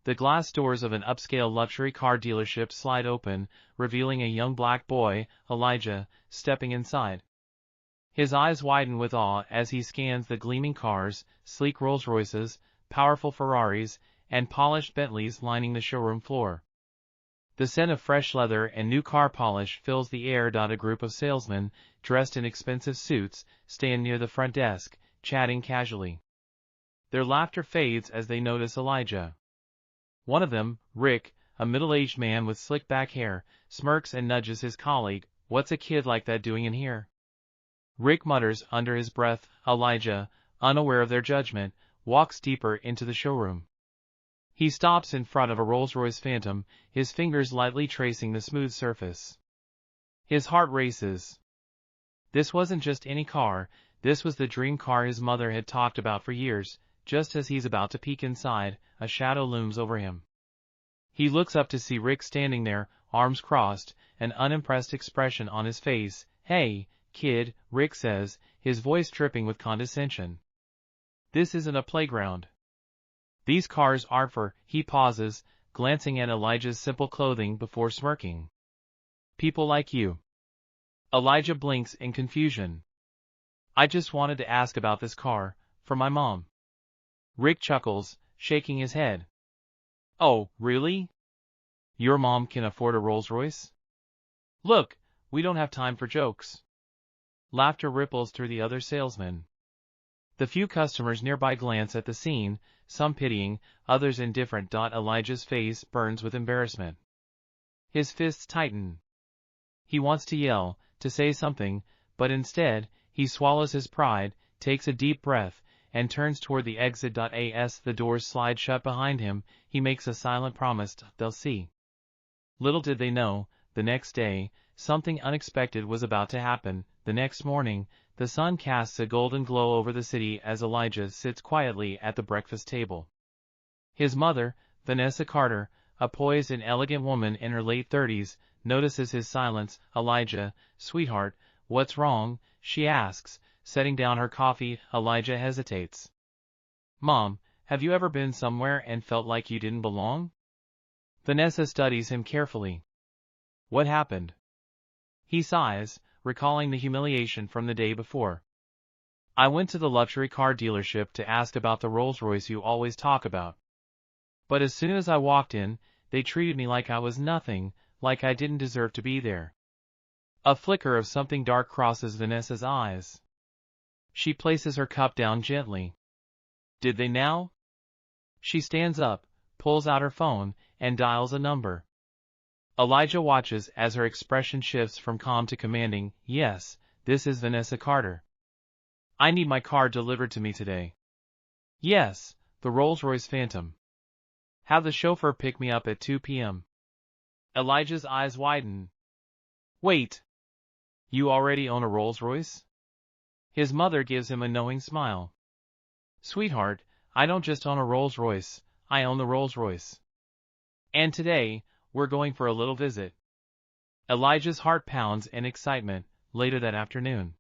The glass doors of an upscale luxury car dealership slide open, revealing a young black boy, Elijah, stepping inside. His eyes widen with awe as he scans the gleaming cars, sleek Rolls-Royces, powerful Ferraris, and polished Bentleys lining the showroom floor. The scent of fresh leather and new car polish fills the air. A group of salesmen, dressed in expensive suits, stand near the front desk, chatting casually. Their laughter fades as they notice Elijah. One of them, Rick, a middle-aged man with slick-back hair, smirks and nudges his colleague. "What's a kid like that doing in here?" Rick mutters under his breath. Elijah, unaware of their judgment, walks deeper into the showroom. He stops in front of a Rolls-Royce Phantom, his fingers lightly tracing the smooth surface. His heart races. This wasn't just any car, this was the dream car his mother had talked about for years. Just as he's about to peek inside, a shadow looms over him. He looks up to see Rick standing there, arms crossed, an unimpressed expression on his face. "Hey, kid," Rick says, his voice dripping with condescension. "This isn't a playground. These cars are for—" He pauses, glancing at Elijah's simple clothing before smirking. "People like you." Elijah blinks in confusion. "I just wanted to ask about this car, for my mom." Rick chuckles, shaking his head. "Oh, really? Your mom can afford a Rolls-Royce? Look, we don't have time for jokes." Laughter ripples through the other salesmen. The few customers nearby glance at the scene, some pitying, others indifferent. Elijah's face burns with embarrassment. His fists tighten. He wants to yell, to say something, but instead, he swallows his pride, takes a deep breath, and turns toward the exit. As the doors slide shut behind him, he makes a silent promise: "They'll see." Little did they know, the next day, something unexpected was about to happen. The next morning, the sun casts a golden glow over the city as Elijah sits quietly at the breakfast table. His mother, Vanessa Carter, a poised and elegant woman in her late 30s, notices his silence. "Elijah, sweetheart, what's wrong?" she asks, setting down her coffee. Elijah hesitates. "Mom, have you ever been somewhere and felt like you didn't belong?" Vanessa studies him carefully. "What happened?" He sighs, recalling the humiliation from the day before. "I went to the luxury car dealership to ask about the Rolls-Royce you always talk about. But as soon as I walked in, they treated me like I was nothing, like I didn't deserve to be there." A flicker of something dark crosses Vanessa's eyes. She places her cup down gently. "Did they now?" She stands up, pulls out her phone, and dials a number. Elijah watches as her expression shifts from calm to commanding. "Yes, this is Vanessa Carter. I need my car delivered to me today." "Yes, the Rolls-Royce Phantom. Have the chauffeur pick me up at 2 p.m. Elijah's eyes widen. "Wait. You already own a Rolls-Royce?" His mother gives him a knowing smile. "Sweetheart, I don't just own a Rolls-Royce, I own the Rolls-Royce. And today, we're going for a little visit." Elijah's heart pounds in excitement. Later that afternoon,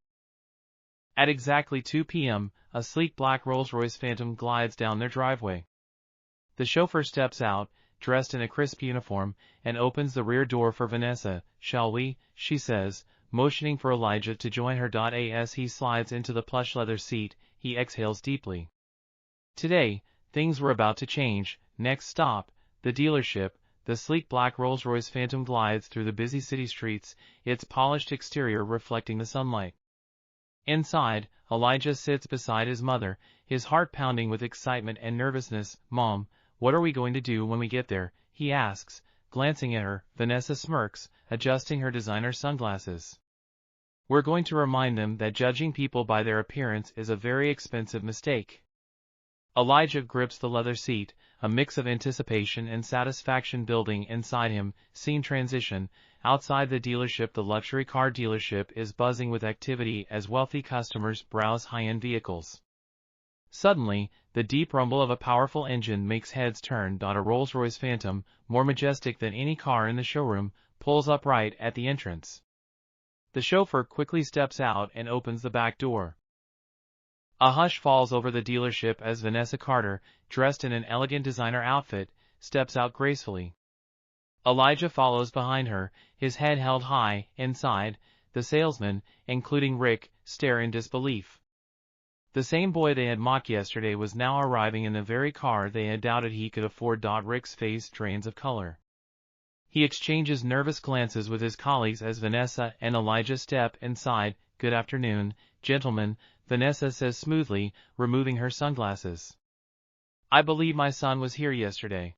at exactly 2 p.m., a sleek black Rolls-Royce Phantom glides down their driveway. The chauffeur steps out, dressed in a crisp uniform, and opens the rear door for Vanessa. "Shall we?" she says, motioning for Elijah to join her. As he slides into the plush leather seat, he exhales deeply. Today, things were about to change. Next stop, the dealership. The sleek black Rolls-Royce Phantom glides through the busy city streets, its polished exterior reflecting the sunlight. Inside, Elijah sits beside his mother, his heart pounding with excitement and nervousness. "Mom, what are we going to do when we get there?" he asks, glancing at her. Vanessa smirks, adjusting her designer sunglasses. "We're going to remind them that judging people by their appearance is a very expensive mistake." Elijah grips the leather seat, a mix of anticipation and satisfaction building inside him. Scene transition. Outside the dealership. The luxury car dealership is buzzing with activity as wealthy customers browse high-end vehicles. Suddenly, the deep rumble of a powerful engine makes heads turn. A Rolls-Royce Phantom, more majestic than any car in the showroom, pulls up right at the entrance. The chauffeur quickly steps out and opens the back door. A hush falls over the dealership as Vanessa Carter, dressed in an elegant designer outfit, steps out gracefully. Elijah follows behind her, his head held high. Inside, the salesmen, including Rick, stare in disbelief. The same boy they had mocked yesterday was now arriving in the very car they had doubted he could afford. Rick's face drains of color. He exchanges nervous glances with his colleagues as Vanessa and Elijah step inside. "Good afternoon, gentlemen," Vanessa says smoothly, removing her sunglasses. "I believe my son was here yesterday."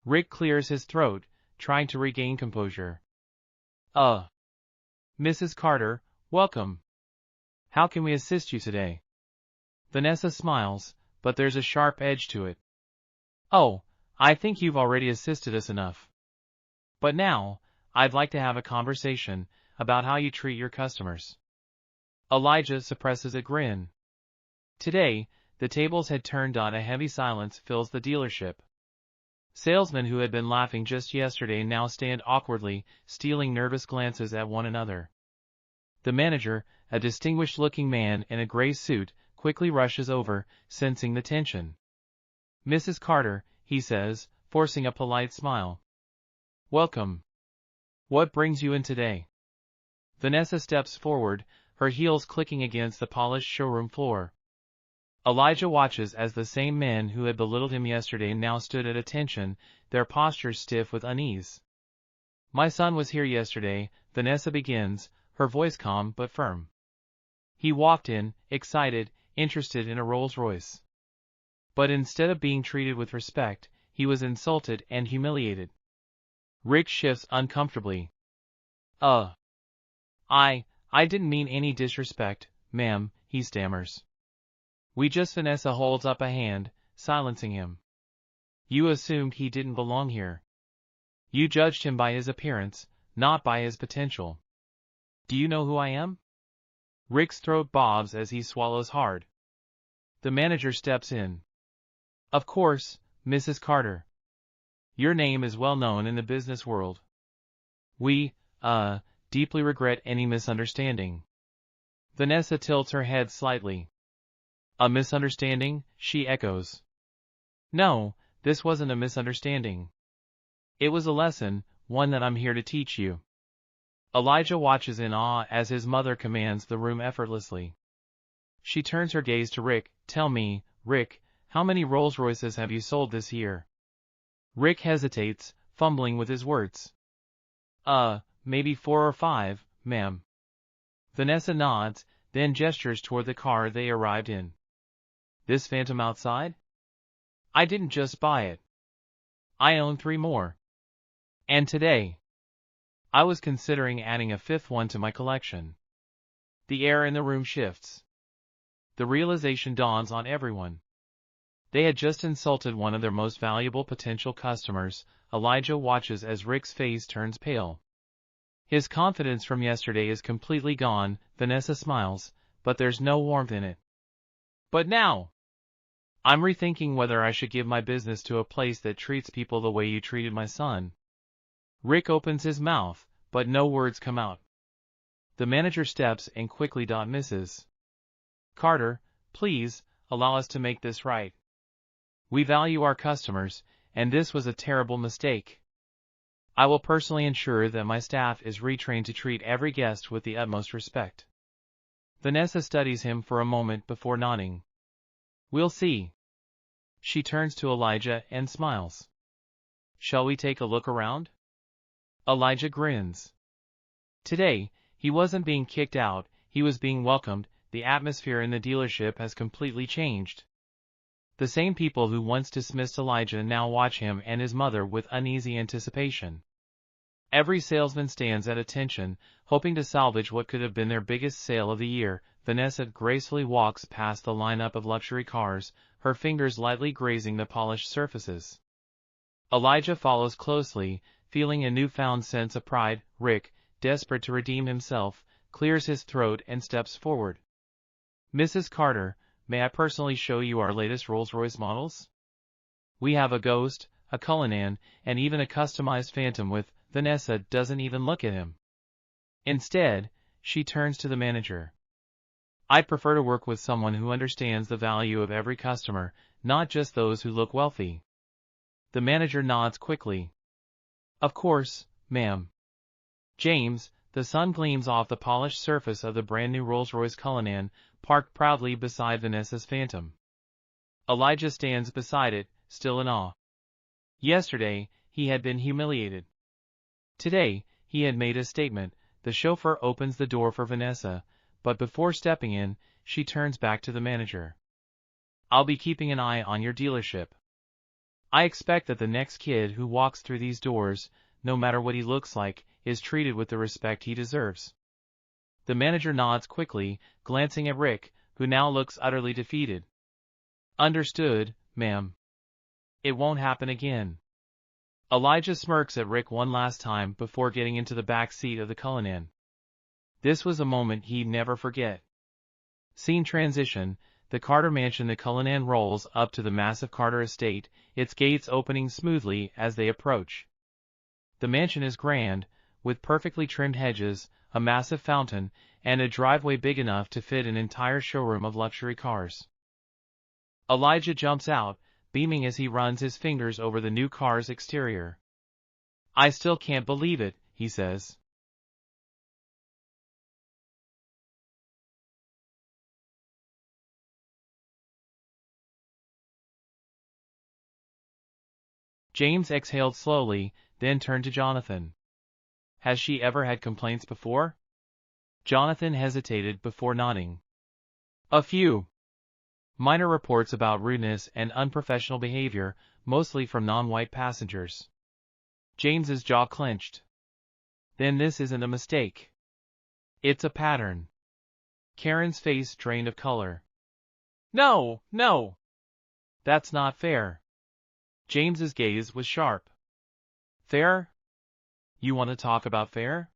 Rick clears his throat, trying to regain composure. Mrs. Carter, welcome. How can we assist you today?" Vanessa smiles, but there's a sharp edge to it. "Oh, I think you've already assisted us enough. But now, I'd like to have a conversation about how you treat your customers." Elijah suppresses a grin. Today, the tables had turned. A heavy silence fills the dealership. Salesmen who had been laughing just yesterday now stand awkwardly, stealing nervous glances at one another. The manager, a distinguished-looking man in a gray suit, quickly rushes over, sensing the tension. "Mrs. Carter," he says, forcing a polite smile. "Welcome. What brings you in today?" Vanessa steps forward, her heels clicking against the polished showroom floor. Elijah watches as the same men who had belittled him yesterday now stood at attention, their postures stiff with unease. "My son was here yesterday," Vanessa begins, her voice calm but firm. "He walked in, excited, interested in a Rolls-Royce. But instead of being treated with respect, he was insulted and humiliated." Rick shifts uncomfortably. I didn't mean any disrespect, ma'am," he stammers. Vanessa holds up a hand, silencing him. "You assumed he didn't belong here. You judged him by his appearance, not by his potential. Do you know who I am?" Rick's throat bobs as he swallows hard. The manager steps in. "Of course, Mrs. Carter. Your name is well known in the business world. We, deeply regret any misunderstanding." Vanessa tilts her head slightly. "A misunderstanding?" she echoes. "No, this wasn't a misunderstanding. It was a lesson, one that I'm here to teach you." Elijah watches in awe as his mother commands the room effortlessly. She turns her gaze to Rick. "Tell me, Rick, how many Rolls-Royces have you sold this year?" Rick hesitates, fumbling with his words. Maybe 4 or 5, ma'am." Vanessa nods, then gestures toward the car they arrived in. "This Phantom outside? I didn't just buy it. I own 3 more. And today, I was considering adding a 5th one to my collection." The air in the room shifts. The realization dawns on everyone. They had just insulted one of their most valuable potential customers. Elijah watches as Rick's face turns pale. His confidence from yesterday is completely gone. Vanessa smiles, but there's no warmth in it. "But now, I'm rethinking whether I should give my business to a place that treats people the way you treated my son." Rick opens his mouth, but no words come out. The manager steps in quickly. "Mrs. Carter, please, allow us to make this right. We value our customers, and this was a terrible mistake. I will personally ensure that my staff is retrained to treat every guest with the utmost respect." Vanessa studies him for a moment before nodding. "We'll see." She turns to Elijah and smiles. "Shall we take a look around?" Elijah grins. Today, he wasn't being kicked out, he was being welcomed. The atmosphere in the dealership has completely changed. The same people who once dismissed Elijah now watch him and his mother with uneasy anticipation. Every salesman stands at attention, hoping to salvage what could have been their biggest sale of the year. Vanessa gracefully walks past the lineup of luxury cars, her fingers lightly grazing the polished surfaces. Elijah follows closely, feeling a newfound sense of pride. Rick, desperate to redeem himself, clears his throat and steps forward. "Mrs. Carter, may I personally show you our latest Rolls-Royce models? We have a Ghost, a Cullinan, and even a customized Phantom with..." Vanessa doesn't even look at him. Instead, she turns to the manager. "I'd prefer to work with someone who understands the value of every customer, not just those who look wealthy." The manager nods quickly. Of course, ma'am. James, the sun gleams off the polished surface of the brand-new Rolls-Royce Cullinan, parked proudly beside Vanessa's Phantom. Elijah stands beside it, still in awe. Yesterday, he had been humiliated. Today, he had made a statement. The chauffeur opens the door for Vanessa, but before stepping in, she turns back to the manager. I'll be keeping an eye on your dealership. I expect that the next kid who walks through these doors, no matter what he looks like, is treated with the respect he deserves. The manager nods quickly, glancing at Rick, who now looks utterly defeated. Understood, ma'am. It won't happen again. Elijah smirks at Rick one last time before getting into the back seat of the Cullinan. This was a moment he'd never forget. Scene transition. The Carter mansion. The Cullinan rolls up to the massive Carter estate, its gates opening smoothly as they approach. The mansion is grand, with perfectly trimmed hedges, a massive fountain, and a driveway big enough to fit an entire showroom of luxury cars. Elijah jumps out, beaming as he runs his fingers over the new car's exterior. I still can't believe it, he says. James exhaled slowly, then turned to Jonathan. Has she ever had complaints before? Jonathan hesitated before nodding. A few. Minor reports about rudeness and unprofessional behavior, mostly from non-white passengers. James's jaw clenched. Then this isn't a mistake. It's a pattern. Karen's face drained of color. No, no. That's not fair. James's gaze was sharp. Fair? You want to talk about fair?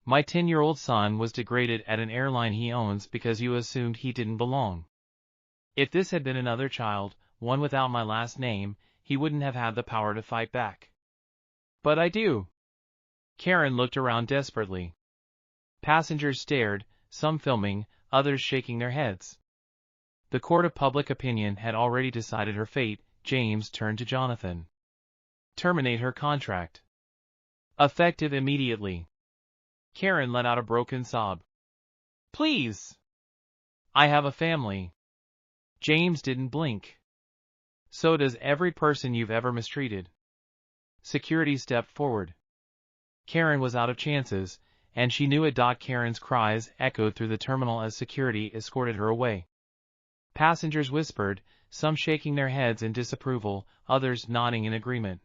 My 10-year-old son was degraded at an airline he owns because you assumed he didn't belong. If this had been another child, one without my last name, he wouldn't have had the power to fight back. But I do. Karen looked around desperately. Passengers stared, some filming, others shaking their heads. The court of public opinion had already decided her fate. James turned to Jonathan. Terminate her contract. Effective immediately. Karen let out a broken sob. Please. I have a family. James didn't blink. So does every person you've ever mistreated. Security stepped forward. Karen was out of chances, and she knew it. Karen's cries echoed through the terminal as security escorted her away. Passengers whispered, some shaking their heads in disapproval, others nodding in agreement.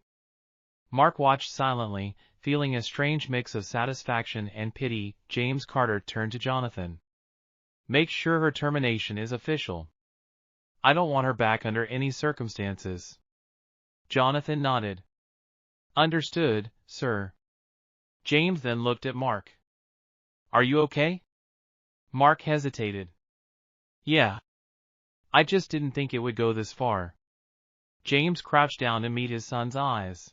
Mark watched silently, feeling a strange mix of satisfaction and pity. James Carter turned to Jonathan. Make sure her termination is official. I don't want her back under any circumstances. Jonathan nodded. Understood, sir. James then looked at Mark. Are you okay? Mark hesitated. Yeah. I just didn't think it would go this far. James crouched down to meet his son's eyes.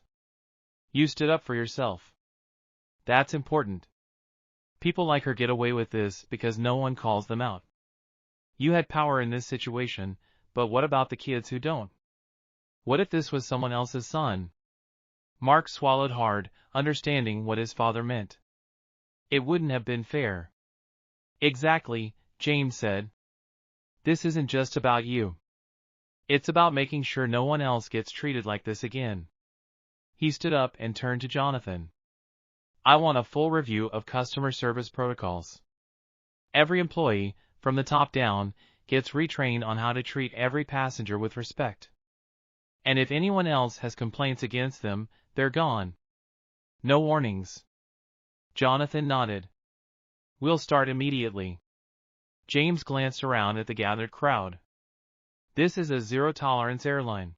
You stood up for yourself. That's important. People like her get away with this because no one calls them out. You had power in this situation, but what about the kids who don't? What if this was someone else's son? Mark swallowed hard, understanding what his father meant. It wouldn't have been fair. Exactly, James said. This isn't just about you. It's about making sure no one else gets treated like this again. He stood up and turned to Jonathan. I want a full review of customer service protocols. Every employee, from the top down, gets retrained on how to treat every passenger with respect. And if anyone else has complaints against them, they're gone. No warnings. Jonathan nodded. We'll start immediately. James glanced around at the gathered crowd. This is a zero-tolerance airline.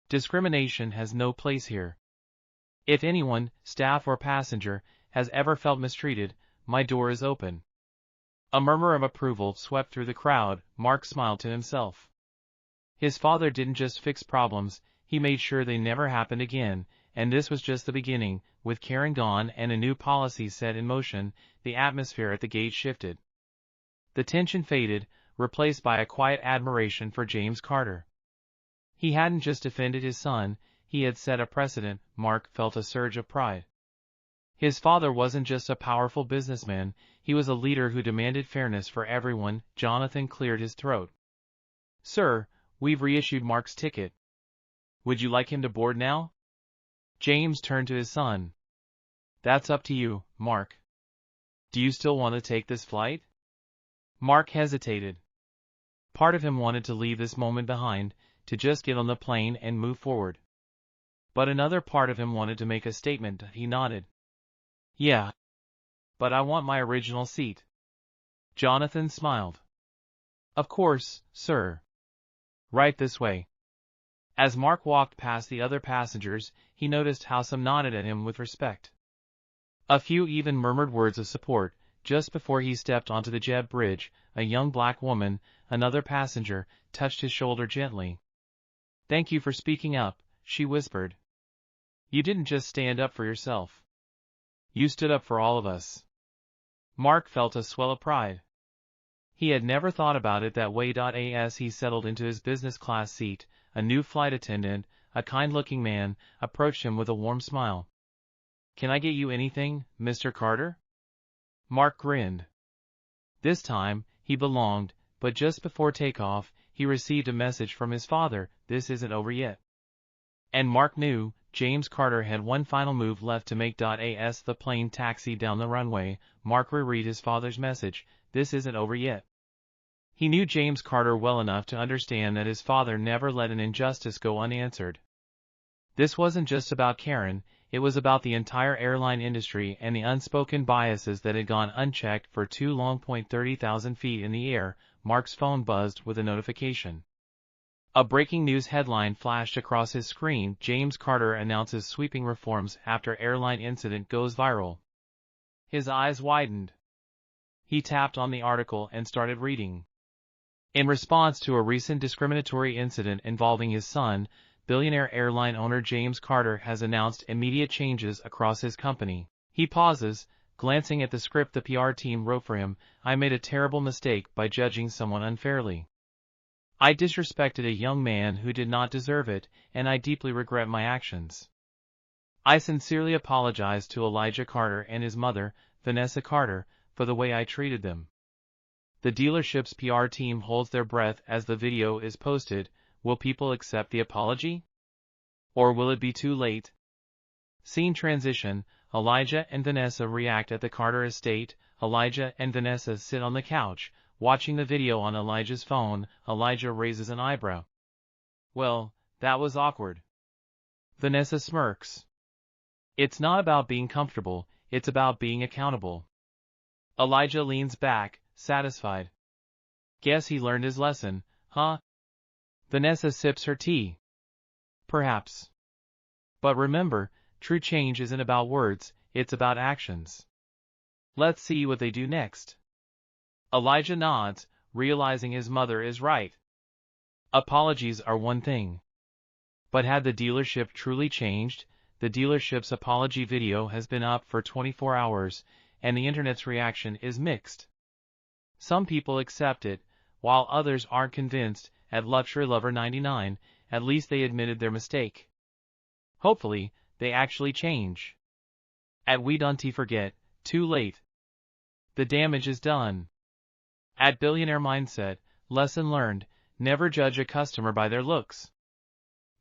Discrimination has no place here. If anyone, staff or passenger, has ever felt mistreated, my door is open. A murmur of approval swept through the crowd. Mark smiled to himself. His father didn't just fix problems, he made sure they never happened again, and this was just the beginning. With Karen gone and a new policy set in motion, the atmosphere at the gate shifted. The tension faded, replaced by a quiet admiration for James Carter. He hadn't just defended his son, he had set a precedent. Mark felt a surge of pride. His father wasn't just a powerful businessman, he was a leader who demanded fairness for everyone. Jonathan cleared his throat. Sir, we've reissued Mark's ticket. Would you like him to board now? James turned to his son. That's up to you, Mark. Do you still want to take this flight? Mark hesitated. Part of him wanted to leave this moment behind, to just get on the plane and move forward. But another part of him wanted to make a statement. He nodded. Yeah. But I want my original seat. Jonathan smiled. Of course, sir. Right this way. As Mark walked past the other passengers, he noticed how some nodded at him with respect. A few even murmured words of support. Just before he stepped onto the jet bridge, a young black woman, another passenger, touched his shoulder gently. Thank you for speaking up, she whispered. You didn't just stand up for yourself. You stood up for all of us. Mark felt a swell of pride. He had never thought about it that way. As he settled into his business class seat, a new flight attendant, a kind-looking man, approached him with a warm smile. Can I get you anything, Mr. Carter? Mark grinned. This time, he belonged, but just before takeoff, he received a message from his father. This isn't over yet. And Mark knew James Carter had one final move left to make. As the plane taxied down the runway, Mark reread his father's message. This isn't over yet. He knew James Carter well enough to understand that his father never let an injustice go unanswered. This wasn't just about Karen, it was about the entire airline industry and the unspoken biases that had gone unchecked for too long. 30,000 feet in the air, Mark's phone buzzed with a notification. A breaking news headline flashed across his screen. James Carter announces sweeping reforms after airline incident goes viral. His eyes widened. He tapped on the article and started reading. In response to a recent discriminatory incident involving his son, billionaire airline owner James Carter has announced immediate changes across his company. He pauses, glancing at the script the PR team wrote for him. I made a terrible mistake by judging someone unfairly. I disrespected a young man who did not deserve it, and I deeply regret my actions. I sincerely apologize to Elijah Carter and his mother, Vanessa Carter, for the way I treated them. The dealership's PR team holds their breath as the video is posted. Will people accept the apology? Or will it be too late? Scene transition. Elijah and Vanessa react at the Carter estate. Elijah and Vanessa sit on the couch, watching the video on Elijah's phone. Elijah raises an eyebrow. Well, that was awkward. Vanessa smirks. It's not about being comfortable, it's about being accountable. Elijah leans back, satisfied. Guess he learned his lesson, huh? Vanessa sips her tea. Perhaps. But remember, true change isn't about words, it's about actions. Let's see what they do next. Elijah nods, realizing his mother is right. Apologies are one thing. But had the dealership truly changed? The dealership's apology video has been up for 24 hours, and the internet's reaction is mixed. Some people accept it, while others aren't convinced. At Luxury Lover 99, at least they admitted their mistake. Hopefully, they actually change. At We Don't Forget, too late. The damage is done. At Billionaire Mindset, lesson learned, never judge a customer by their looks.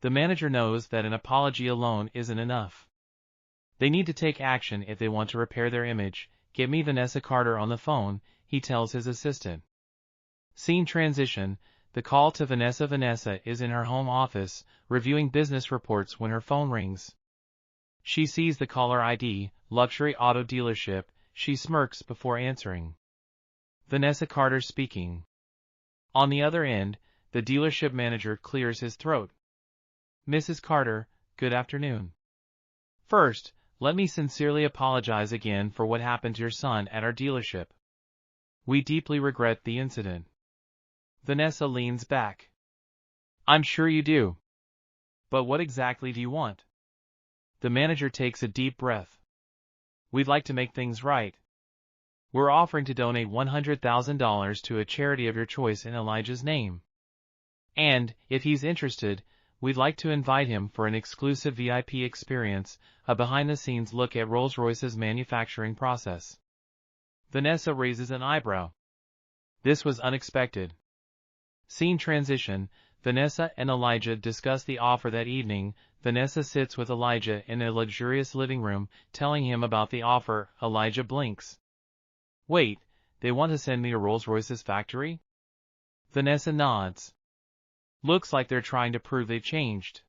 The manager knows that an apology alone isn't enough. They need to take action if they want to repair their image. Get me Vanessa Carter on the phone, he tells his assistant. Scene transition. The call to Vanessa. Vanessa is in her home office, reviewing business reports when her phone rings. She sees the caller ID, luxury auto dealership. She smirks before answering. Vanessa Carter speaking. On the other end, the dealership manager clears his throat. Mrs. Carter, good afternoon. First, let me sincerely apologize again for what happened to your son at our dealership. We deeply regret the incident. Vanessa leans back. I'm sure you do. But what exactly do you want? The manager takes a deep breath. We'd like to make things right. We're offering to donate $100,000 to a charity of your choice in Elijah's name. And, if he's interested, We'd like to invite him for an exclusive VIP experience, a behind-the-scenes look at Rolls-Royce's manufacturing process. Vanessa raises an eyebrow. This was unexpected. Scene transition. Vanessa and Elijah discuss the offer that evening. Vanessa sits with Elijah in a luxurious living room, telling him about the offer. Elijah blinks. Wait, they want to send me to Rolls-Royce's factory? Vanessa nods. Looks like they're trying to prove they've changed.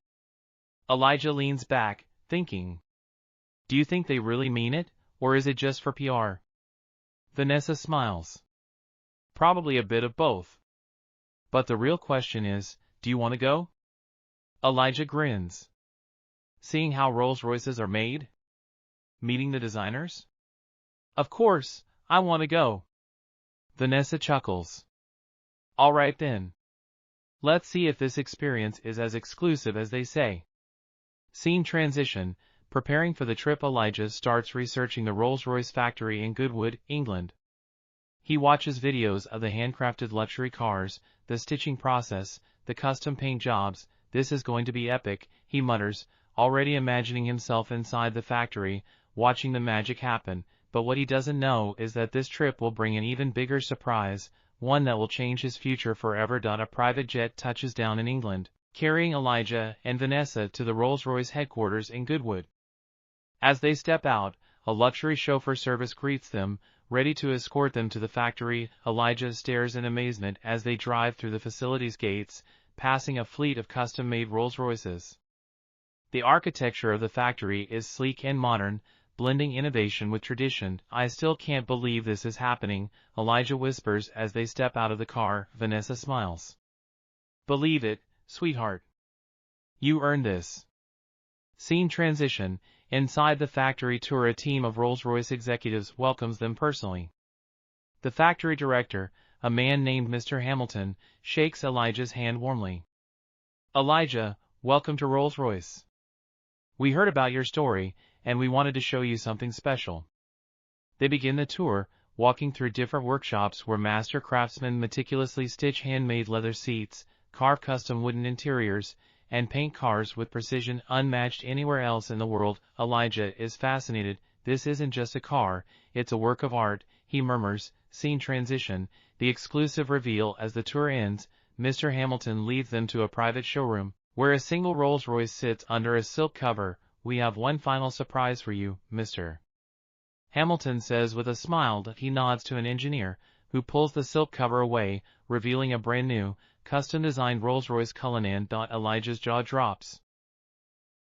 Elijah leans back, thinking. Do you think they really mean it, or is it just for PR? Vanessa smiles. Probably a bit of both. But the real question is, do you want to go? Elijah grins. Seeing how Rolls-Royces are made? Meeting the designers? Of course, I want to go. Vanessa chuckles. All right then. Let's see if this experience is as exclusive as they say. Scene transition. Preparing for the trip, Elijah starts researching the Rolls-Royce factory in Goodwood, England. He watches videos of the handcrafted luxury cars, the stitching process, the custom paint jobs. This is going to be epic, he mutters, already imagining himself inside the factory, watching the magic happen. But what he doesn't know is that this trip will bring an even bigger surprise, one that will change his future forever. A private jet touches down in England, carrying Elijah and Vanessa to the Rolls-Royce headquarters in Goodwood. As they step out, a luxury chauffeur service greets them, ready to escort them to the factory. Elijah stares in amazement as they drive through the facility's gates, passing a fleet of custom-made Rolls-Royces. The architecture of the factory is sleek and modern, blending innovation with tradition. I still can't believe this is happening, Elijah whispers as they step out of the car. Vanessa smiles. Believe it, sweetheart. You earned this. Scene transition. Inside the factory tour, a team of Rolls-Royce executives welcomes them personally. The factory director, a man named Mr. Hamilton, shakes Elijah's hand warmly. Elijah, welcome to Rolls-Royce. We heard about your story, and we wanted to show you something special. They begin the tour, walking through different workshops where master craftsmen meticulously stitch handmade leather seats, carve custom wooden interiors, and paint cars with precision unmatched anywhere else in the world. Elijah is fascinated. This isn't just a car, it's a work of art, he murmurs. Scene transition. The exclusive reveal. As the tour ends, Mr. Hamilton leads them to a private showroom, where a single Rolls-Royce sits under a silk cover. We have one final surprise for you, Mr. Hamilton says with a smile. He nods to an engineer, who pulls the silk cover away, revealing a brand new, custom-designed Rolls-Royce Cullinan. Elijah's jaw drops.